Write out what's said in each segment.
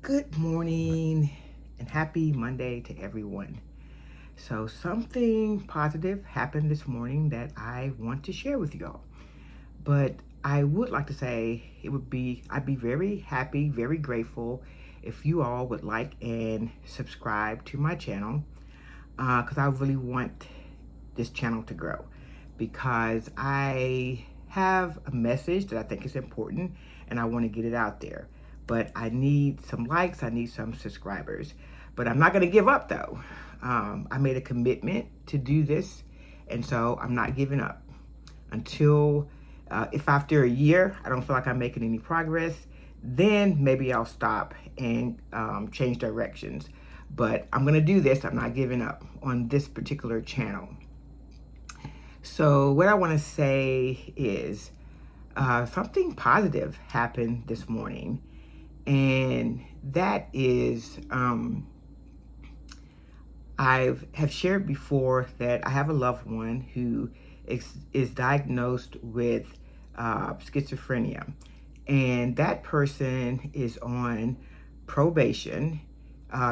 Good morning and happy Monday to everyone. So, something positive happened this morning that I want to share with y'all. But I would like to say I'd be very happy, very grateful if you all would like and subscribe to my channel because I really want this channel to grow because I have a message that I think is important and I want to get it out there. But I need some likes, I need some subscribers. But I'm not going to give up though. I made a commitment to do this, and so I'm not giving up until if after a year I don't feel like I'm making any progress, then maybe I'll stop and change directions. But I'm going to do this. I'm not giving up on this particular channel. So, what I want to say is something positive happened this morning, and that is I have shared before that I have a loved one who is diagnosed with schizophrenia, and that person is on probation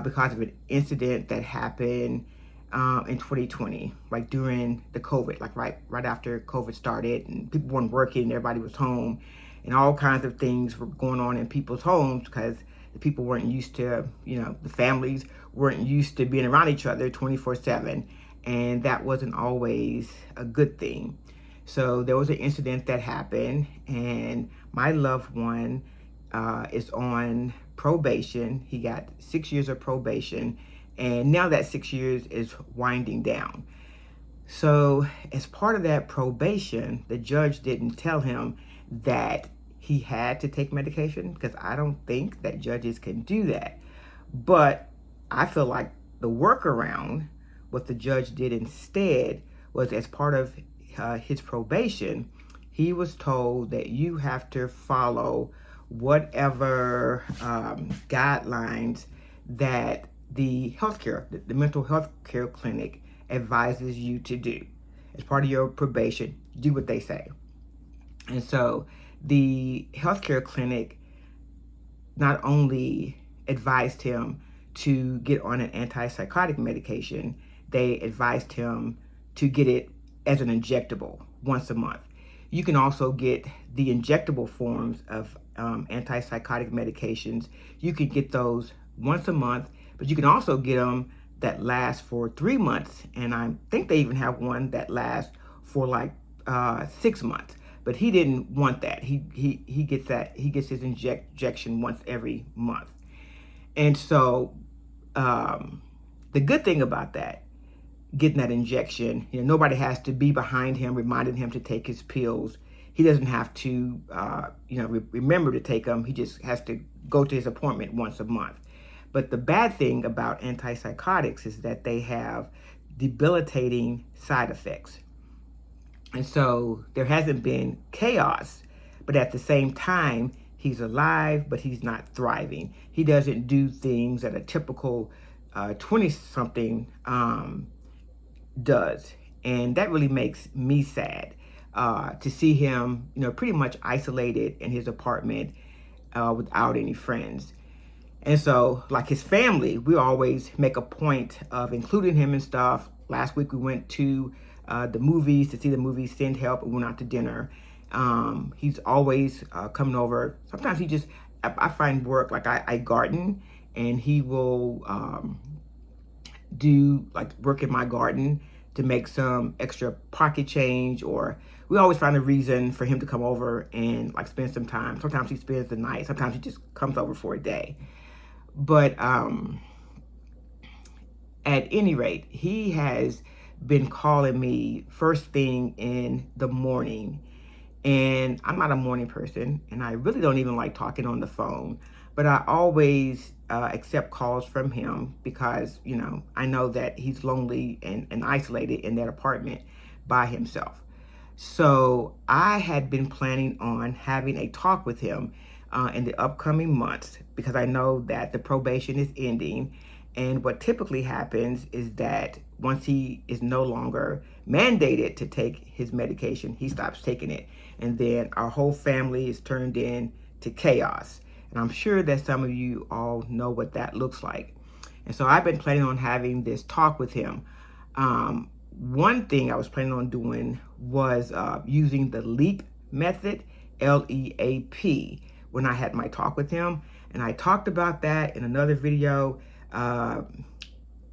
because of an incident that happened in 2020, like during the COVID, like right after COVID started, and people weren't working, everybody was home, and all kinds of things were going on in people's homes because the people weren't used to, the families weren't used to being around each other 24/7, and that wasn't always a good thing. So there was an incident that happened, and my loved one is on probation. He got 6 years of probation, and now that 6 years is winding down. So, as part of that probation, the judge didn't tell him that he had to take medication because I don't think that judges can do that. But I feel like the workaround, what the judge did instead, was as part of his probation, he was told that you have to follow whatever guidelines that the mental health care clinic advises you to do. As part of your probation, do what they say. And so the healthcare clinic not only advised him to get on an antipsychotic medication, they advised him to get it as an injectable once a month. You can also get the injectable forms of antipsychotic medications. You can get those once a month, but you can also get them that last for 3 months. And I think they even have one that lasts for like 6 months. But he didn't want that. He gets that. He gets his injection once every month. And so the good thing about that, getting that injection, nobody has to be behind him, reminding him to take his pills. He doesn't have to, remember to take them. He just has to go to his appointment once a month. But the bad thing about antipsychotics is that they have debilitating side effects. And so there hasn't been chaos, but at the same time, he's alive, but he's not thriving. He doesn't do things that a typical 20-something does. And that really makes me sad to see him, pretty much isolated in his apartment without any friends. And so, like his family, we always make a point of including him and stuff. Last week we went to the movies to see the movie Send Help and went out to dinner. He's always coming over. Sometimes I find work, like I garden, and he will do like work in my garden to make some extra pocket change, or we always find a reason for him to come over and like spend some time. Sometimes he spends the night, sometimes he just comes over for a day. But at any rate, he has been calling me first thing in the morning. And I'm not a morning person, and I really don't even like talking on the phone. But I always accept calls from him because, I know that he's lonely and isolated in that apartment by himself. So I had been planning on having a talk with him in the upcoming months because I know that the probation is ending. And what typically happens is that once he is no longer mandated to take his medication, he stops taking it. And then our whole family is turned into chaos. And I'm sure that some of you all know what that looks like. And so I've been planning on having this talk with him. One thing I was planning on doing was using the LEAP method, LEAP, when I had my talk with him. And I talked about that in another video.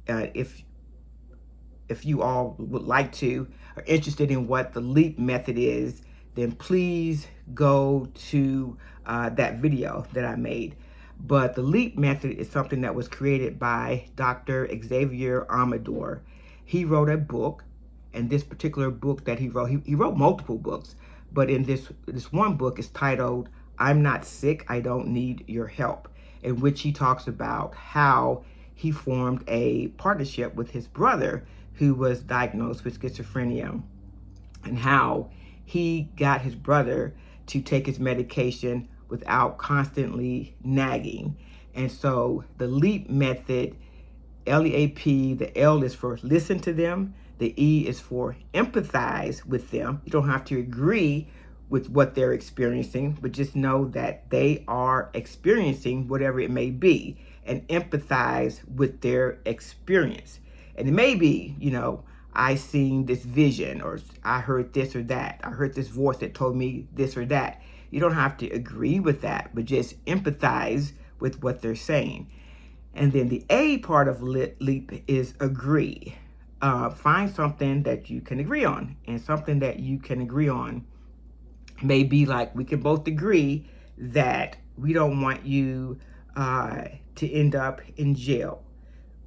If you all would like to, are interested in what the LEAP method is, then please go to that video that I made. But the LEAP method is something that was created by Dr. Xavier Amador. He wrote a book, and this particular book that he wrote, he wrote multiple books, but in this one book is titled, "I'm Not Sick, I Don't Need Your Help," in which he talks about how he formed a partnership with his brother who was diagnosed with schizophrenia, and how he got his brother to take his medication without constantly nagging. And so the LEAP method, LEAP, the L is for listen to them, the E is for empathize with them. You don't have to agree with what they're experiencing, but just know that they are experiencing whatever it may be, and empathize with their experience. And it may be, I seen this vision, or I heard this or that. I heard this voice that told me this or that. You don't have to agree with that, but just empathize with what they're saying. And then the A part of LEAP is agree. Find something that you can agree on. And something that you can agree on may be like, we can both agree that we don't want you to end up in jail.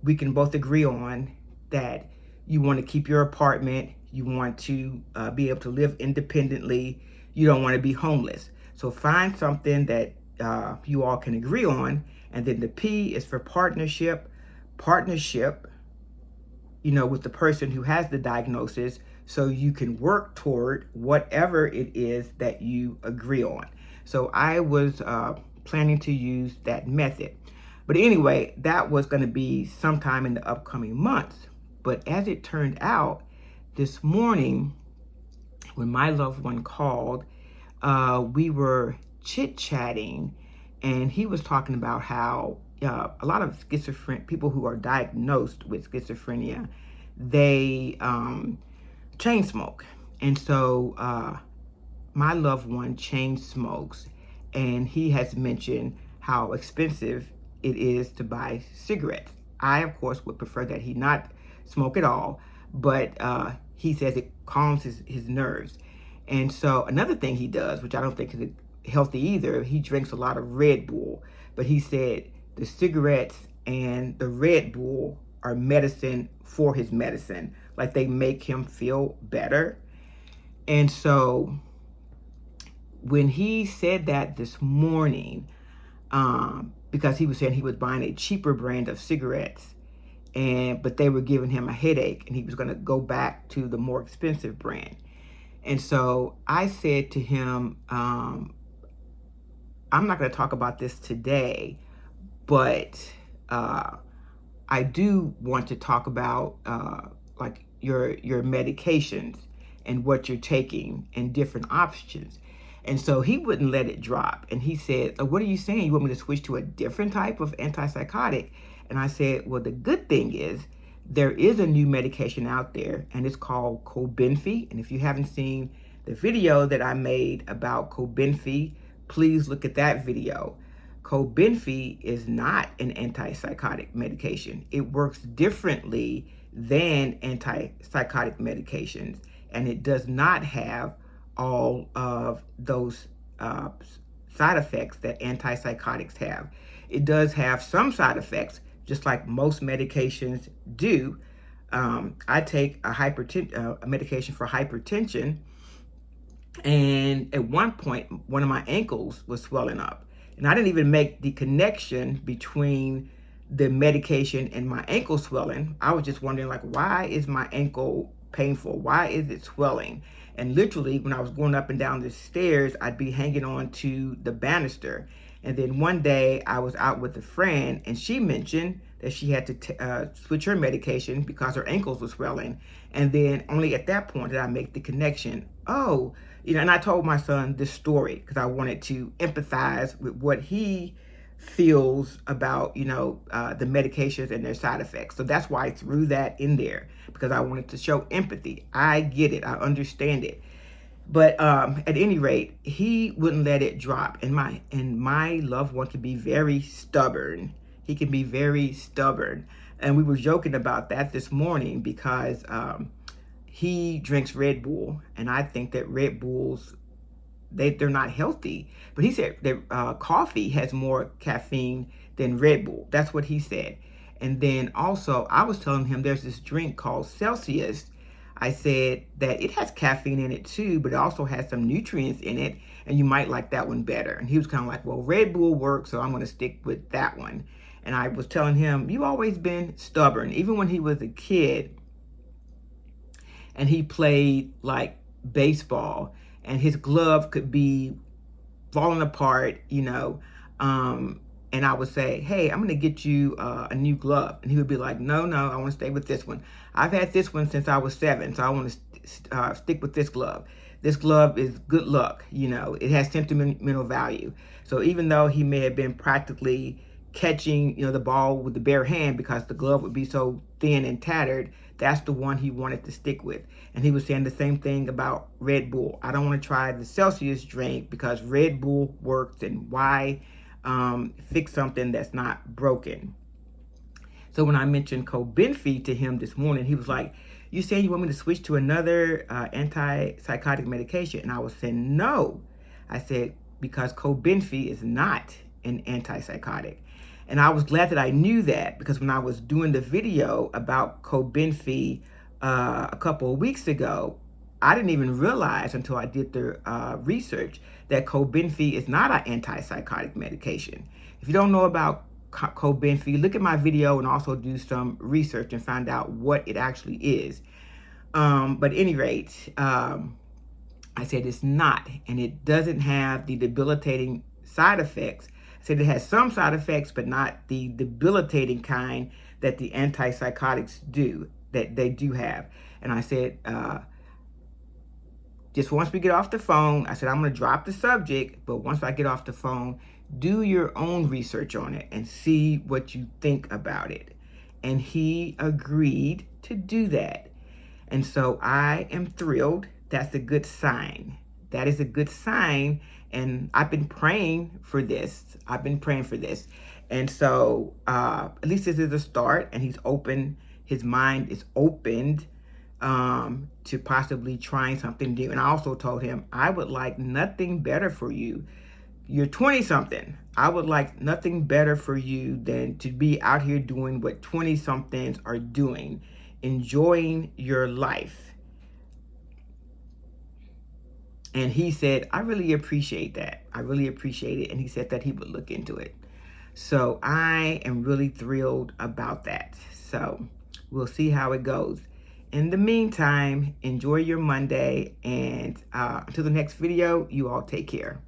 We can both agree on that you want to keep your apartment, you want to be able to live independently, you don't want to be homeless. So find something that you all can agree on. And then the P is for partnership. Partnership, with the person who has the diagnosis, so you can work toward whatever it is that you agree on. So I was planning to use that method. But anyway, that was going to be sometime in the upcoming months. But as it turned out, this morning, when my loved one called, we were chit-chatting, and he was talking about how a lot of people who are diagnosed with schizophrenia, they chain smoke. And so my loved one chain smokes, and he has mentioned how expensive it is to buy cigarettes. I, of course, would prefer that he not smoke at all, but he says it calms his nerves. And so another thing he does, which I don't think is healthy either, he drinks a lot of Red Bull. But he said the cigarettes and the Red Bull are medicine for his medicine. Like, they make him feel better. And so when he said that this morning, because he was saying he was buying a cheaper brand of cigarettes, but they were giving him a headache, and he was going to go back to the more expensive brand. And so I said to him, I'm not going to talk about this today, but I do want to talk about like your medications and what you're taking and different options. And so he wouldn't let it drop. And he said, "Oh, what are you saying? You want me to switch to a different type of antipsychotic?" And I said, well, the good thing is there is a new medication out there, and it's called Cobenfy. And if you haven't seen the video that I made about Cobenfy, please look at that video. Cobenfy is not an antipsychotic medication. It works differently than antipsychotic medications, and it does not have all of those side effects that antipsychotics have. It does have some side effects, just like most medications do. I take a medication for hypertension, and at one point, one of my ankles was swelling up. And I didn't even make the connection between the medication and my ankle swelling. I was just wondering, like, why is my ankle painful? Why is it swelling? And literally, when I was going up and down the stairs, I'd be hanging on to the banister. And then one day I was out with a friend, and she mentioned that she had to switch her medication because her ankles were swelling. And then only at that point did I make the connection. Oh, and I told my son this story because I wanted to empathize with what he feels about, the medications and their side effects. So that's why I threw that in there, because I wanted to show empathy. I get it. I understand it. But at any rate, he wouldn't let it drop. And my loved one can be very stubborn. He can be very stubborn. And we were joking about that this morning because he drinks Red Bull, and I think that Red Bulls, they're not healthy. But he said that coffee has more caffeine than Red Bull. That's what he said. And then also, I was telling him there's this drink called Celsius. I said that it has caffeine in it too, but it also has some nutrients in it, and you might like that one better. And he was kind of like, well, Red Bull works, so I'm going to stick with that one. And I was telling him, you've always been stubborn. Even when he was a kid and he played like baseball, and his glove could be falling apart, and I would say, hey, I'm going to get you a new glove. And he would be like, no, I want to stay with this one. I've had this one since I was 7, so I want to stick with this glove. This glove is good luck. It has sentimental value. So even though he may have been practically catching, the ball with the bare hand because the glove would be so thin and tattered, that's the one he wanted to stick with. And he was saying the same thing about Red Bull. I don't want to try the Celsius drink because Red Bull works, and why fix something that's not broken? So when I mentioned Cobenfy to him this morning, he was like, you saying you want me to switch to another antipsychotic medication? And I was saying, no. I said, because Cobenfy is not an antipsychotic. And I was glad that I knew that, because when I was doing the video about Cobenfy a couple of weeks ago, I didn't even realize until I did the research that Cobenfy is not an antipsychotic medication. If you don't know about Cobenfy, look at my video and also do some research and find out what it actually is. But at any rate, I said it's not, and it doesn't have the debilitating side effects. I said it has some side effects, but not the debilitating kind that the antipsychotics do, that they do have. And I said, just once we get off the phone, I said, I'm going to drop the subject, but once I get off the phone, do your own research on it and see what you think about it. And he agreed to do that. And so I am thrilled. That's a good sign. That is a good sign. And I've been praying for this. And so at least this is a start, and he's open. His mind is opened to possibly trying something new. And I also told him, I would like nothing better for you. You're 20-something. I would like nothing better for you than to be out here doing what 20-somethings are doing, enjoying your life. And he said, I really appreciate that. I really appreciate it. And he said that he would look into it. So I am really thrilled about that. So we'll see how it goes. In the meantime, enjoy your Monday. And until the next video, you all take care.